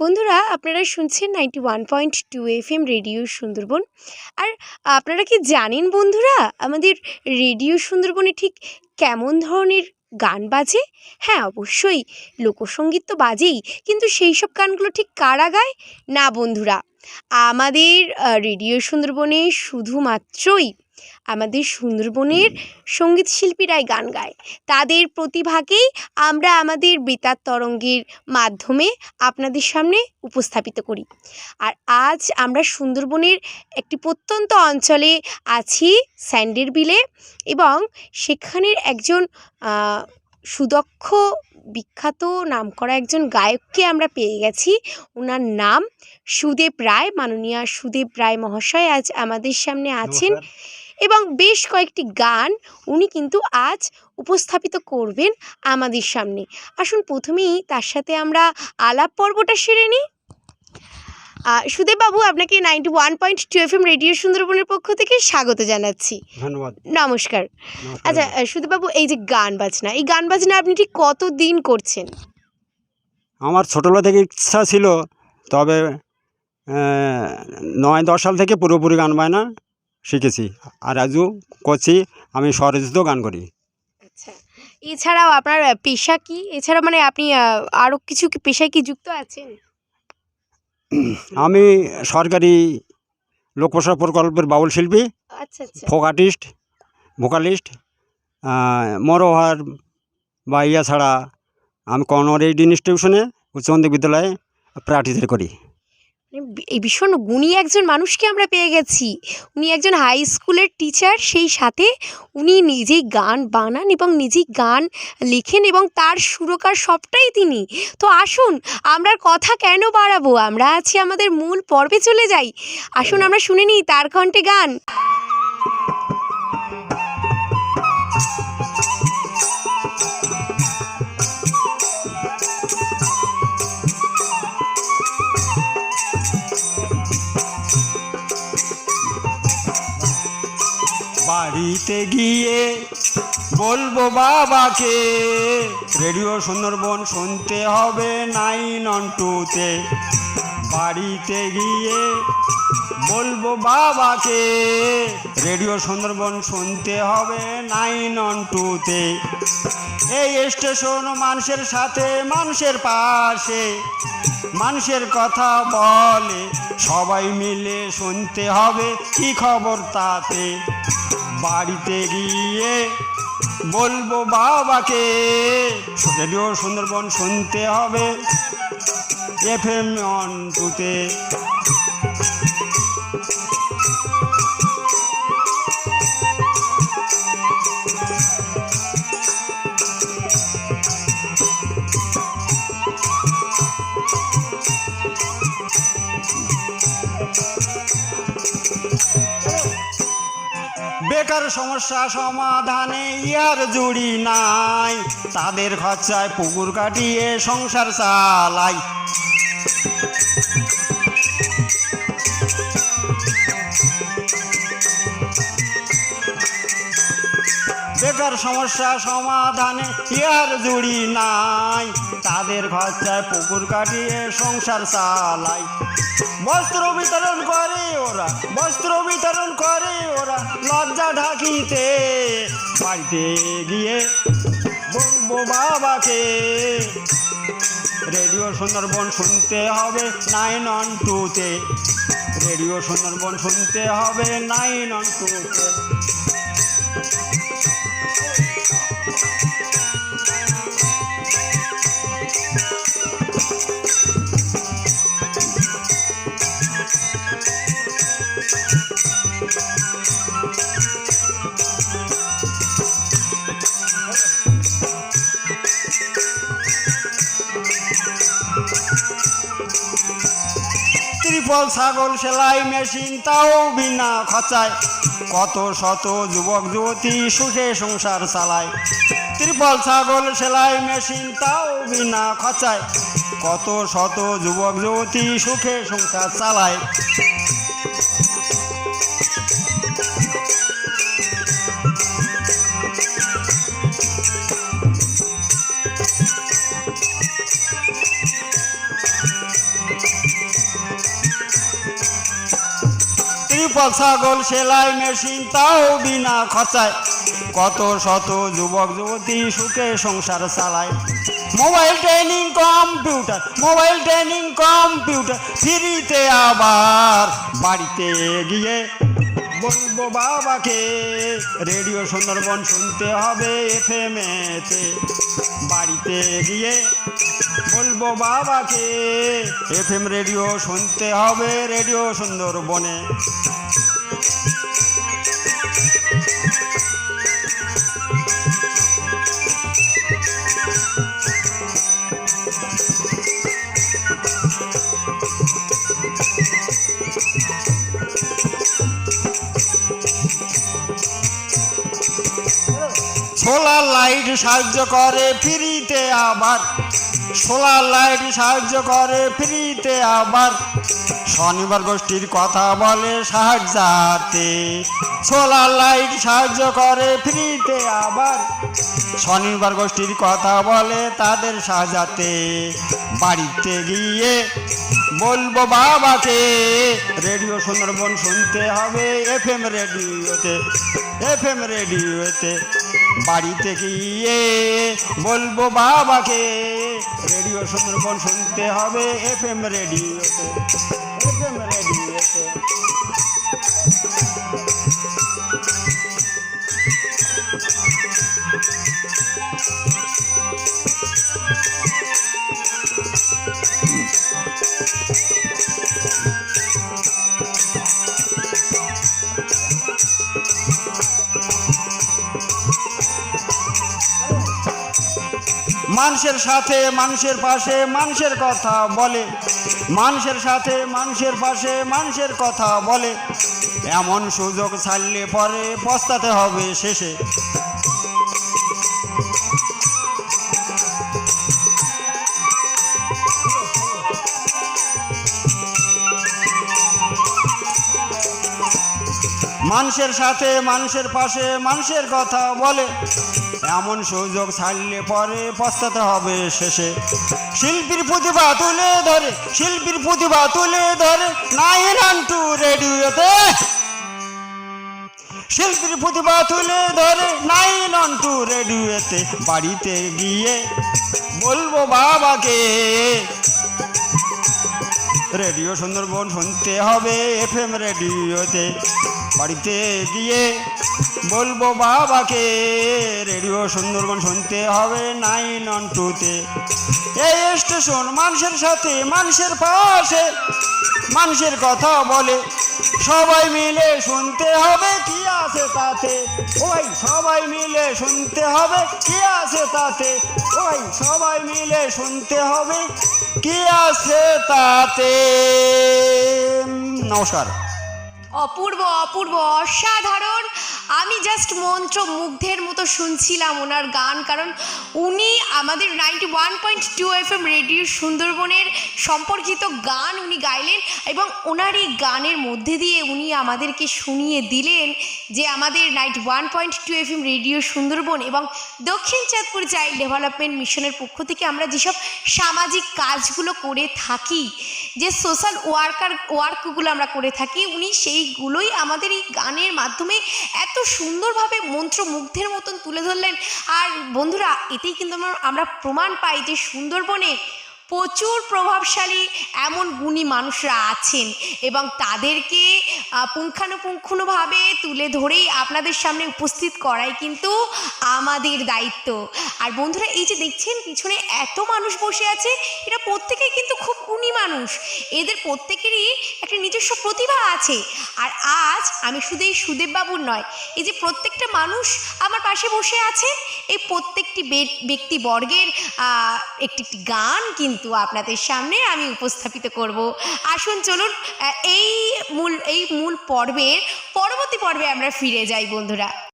বন্ধুরা, আপনারা শুনছেন 91.2 FM রেডিও সুন্দরবন। আর আপনারা কি জানেন বন্ধুরা, আমাদের রেডিও সুন্দরবনে ঠিক কেমন ধরনের গান বাজে? হ্যাঁ, অবশ্যই লোকসঙ্গীত তো বাজেই, কিন্তু সেই সব গানগুলো ঠিক কারা গায়? না বন্ধুরা, আমাদের রেডিও সুন্দরবনে শুধুমাত্রই আমাদের সুন্দরবনের সঙ্গীত শিল্পীরাই গান গায়। তাদের প্রতিভাকেই আমরা আমাদের বেতার তরঙ্গের মাধ্যমে আপনাদের সামনে উপস্থাপিত করি। আর আজ আমরা সুন্দরবনের একটি প্রত্যন্ত অঞ্চলে আছি, স্যান্ডের বিলে, এবং সেখানের একজন সুদক্ষ বিখ্যাত নামকরা একজন গায়ককে আমরা পেয়ে গেছি। ওনার নাম সুদেব রায়। মাননীয় সুদেব রায় মহাশয় আজ আমাদের সামনে আছেন এবং বেশ কয়েকটি গান উনি কিন্তু আজ উপস্থাপিত করবেন আমাদের সামনে। আসুন প্রথমেই তার সাথে আমরা আলাপ পর্বটা সেরে নিই। সুদেববাবু, আপনাকে 91.2 FM রেডিও সুন্দরবনের পক্ষ থেকে স্বাগত জানাচ্ছি। ধন্যবাদ। নমস্কার। আচ্ছা সুদেববাবু, এই যে গান বাজনা, এই গান বাজনা আপনি ঠিক কতদিন করছেন? আমার ছোটোবেলা থেকে ইচ্ছা ছিল, তবে 9-10 সাল থেকে পুরোপুরি গান বাজনা শিখেছি, আর আজও করছি। আমি স্বরচিত গান করি। আচ্ছা, এছাড়াও আপনার পেশা কি? এছাড়া মানে আপনি আরও কিছু পেশায় কি যুক্ত আছেন? আমি সরকারি লোকপ্রসার প্রকল্পের বাউল শিল্পী, আচ্ছা আচ্ছা। ফোক আর্টিস্ট, ভোকালিস্ট, মরোহার বা ছাড়া আমি কনর এইড ইনস্টিটিউশনে উচ্চ মাধ্যমিক বিদ্যালয়ে প্র্যাকটিস করি। এই ভীষণ গুণী একজন মানুষকে আমরা পেয়ে গেছি। উনি একজন হাই স্কুলের টিচার, সেই সাথে উনি নিজেই গান বানান এবং নিজেই গান লেখেন এবং তার সুরকার সবটাই তিনি। তো আসুন, আমরা কথা কেন বাড়াবো, আমরা আছি আমাদের মূল পর্বে চলে যাই। আসুন আমরা শুনে নিই তার কণ্ঠে গান। বাড়িতে গিয়ে বলবো বাবাকে, রেডিও সুন্দরবন শুনতে হবে 9on2-তে। বাড়িতে গিয়ে বলবো বাবাকে, রেডিও সুন্দরবন শুনতে হবে 9on2-তে। এই স্টেশন মানুষের সাথে, মানুষের পাশে, মানুষের কথা বলে, সবাই মিলে শুনতে হবে কি খবর তাতে। বাড়িতে গিয়ে বলবো বাবাকে, রেডিও সুন্দরবন শুনতে হবে FM on 2-তে। বেকার সমস্যা সমাধানে ইয়ার জুড়ি নাই, তাদের খরচায় পুকুর কাটিয়ে সংসার চালাই। বেকার সমস্যা সমাধানে ইয়ার জুড়ি নাই, তাদের খরচায় পুকুর কাটিয়ে সংসার চালাই। বস্ত্র বিতরণ করে ওরা, বস্ত্র বিতরণ করে ওরা লজ্জা ঢাকিতে। বাড়িতে গিয়ে বলবো বাবাকে, রেডিও সুন্দরবন শুনতে হবে 9on2-তে। রেডিও সুন্দরবন শুনতে হবে 9on2-তে। ত্রিপল ছাগল সেলাই মেশিন, তাও বিনা খরচায়, কত শত যুবক যুবতী সুখে সংসার চালায়। ত্রিপল ছাগল সেলাই মেশিন, তাও বিনা খরচায়, কত শত যুবক যুবতী সুখে সংসার চালায়। ত্রিপল ছাগল সেলাই মেশিন তাও বিনা খরচায়, কত শত যুবক যুবতী সুখে সংসার চালায়। Mobile training computer, mobile training computer ফ্রিতে, আবার বাড়িতে গিয়ে বলবো বাবাকে রেডিও সুন্দরবন শুনতে হবে FM এতে। বাড়িতে গিয়ে বলবো বাবাকে FM রেডিও শুনতে হবে রেডিও সুন্দরবনে। সোলার লাইট সাহায্য করে ফ্রিতে, আবার সোলার লাইট সাহায্য করে ফ্রিতে, আবার শনিবার গোষ্ঠীর কথা বলে সাহায্যার্থে। সোলার লাইট সাহায্য করে ফ্রিতে, আবার শনিবার গোষ্ঠীর কথা বলে তাদের সাহায্যার্থে। বাড়িতে গিয়ে বলবো বাবাকে রেডিও সুন্দরবন শুনতে হবে FM রেডিওতে, FM রেডিওতে। বাড়িতে গিয়ে বলবো বাবাকে রেডিও সুন্দরবন শুনতে হবে FM রেডিওতে, FM রেডিওতে। মানুষের সাথে মানুষের পাশে মানুষের কথা বলে, মানুষের সাথে মানুষের পাশে মানুষের কথা বলে, এমন সুযোগ ছাড়লে পরে পস্তাতে হবে শেষে। মানুষের সাথে মানুষের পাশে মানুষের কথা বলে, এমন সুযোগ ছাড়লে পরে পস্তাতে হবে শেষে। শিল্পীর প্রতিভা তুলে ধরে, শিল্পীর প্রতিভা তুলে ধরে 912 রেডিওতে, শিল্পীর প্রতিভা তুলে ধরে 912 রেডিওতে। বাড়িতে গিয়ে বলবো বাবাকে রেডিও সুন্দরবন শুনতে হবে FM রেডিওতে। বাড়িতে গিয়ে বলবো বাবাকে রেডিও সুন্দরবন শুনতে হবে 912-তে। এই স্টেশন মানুষের সাথে মানুষের পাশে মানুষের কথা বলে, সবাই মিলে শুনতে হবে কি আছে তাতে। ওই সবাই মিলে শুনতে হবে কি আছে তাতে, ওই সবাই মিলে শুনতে হবে কি আছে তাতে। নমস্কার। অপূর্ব অপূর্ব, অসাধারণ। আমি জাস্ট মন্ত্রমুগ্ধের মতো শুনছিলাম ওনার গান, কারণ উনি আমাদের 91.2 FM রেডিও সুন্দরবনের সম্পর্কিত গান উনি গাইলেন, এবং ওনার এই গানের মধ্যে দিয়ে উনি আমাদেরকে শুনিয়ে দিলেন যে আমাদের 91.2 FM রেডিও সুন্দরবন এবং দক্ষিণ চাঁদপুর চাইল্ড ডেভেলপমেন্ট মিশনের পক্ষ থেকে আমরা যেসব সামাজিক কাজগুলো করে থাকি, যে সোশ্যাল ওয়ার্কগুলো আমরা করে থাকি, উনি সেইগুলোই আমাদের এই গানের মাধ্যমে এত সুন্দরভাবে মন্ত্রমুগ্ধের মতন তুলে ধরলেন। আর বন্ধুরা, এতেই কিন্তু আমরা প্রমাণ পাই যে সুন্দরবনে প্রচুর প্রভাবশালী এমন গুণী মানুষরা আছেন, এবং তাদেরকে পুঙ্খানুপুঙ্খভাবে তুলে ধরেই আপনাদের সামনে উপস্থিত করাই কিন্তু আমাদের দায়িত্ব। আর বন্ধুরা, এই যে দেখছেন পিছনে এত মানুষ বসে আছে, এরা প্রত্যেকেই কিন্তু খুব গুণী মানুষ, এদের প্রত্যেকেরই একটা নিজস্ব প্রতিভা আছে। আর আজ আমি শুধু এই সুদেববাবুর নয়, এই যে প্রত্যেকটা মানুষ আমার পাশে বসে আছে, এই প্রত্যেকটি ব্যক্তিবর্গের একটি গান কিন্তু আপনাদের সামনে আমি উপস্থাপিত করব। আসুন চলুন এই মূল পর্বের পরবর্তী পর্বে আমরা ফিরে যাই বন্ধুরা।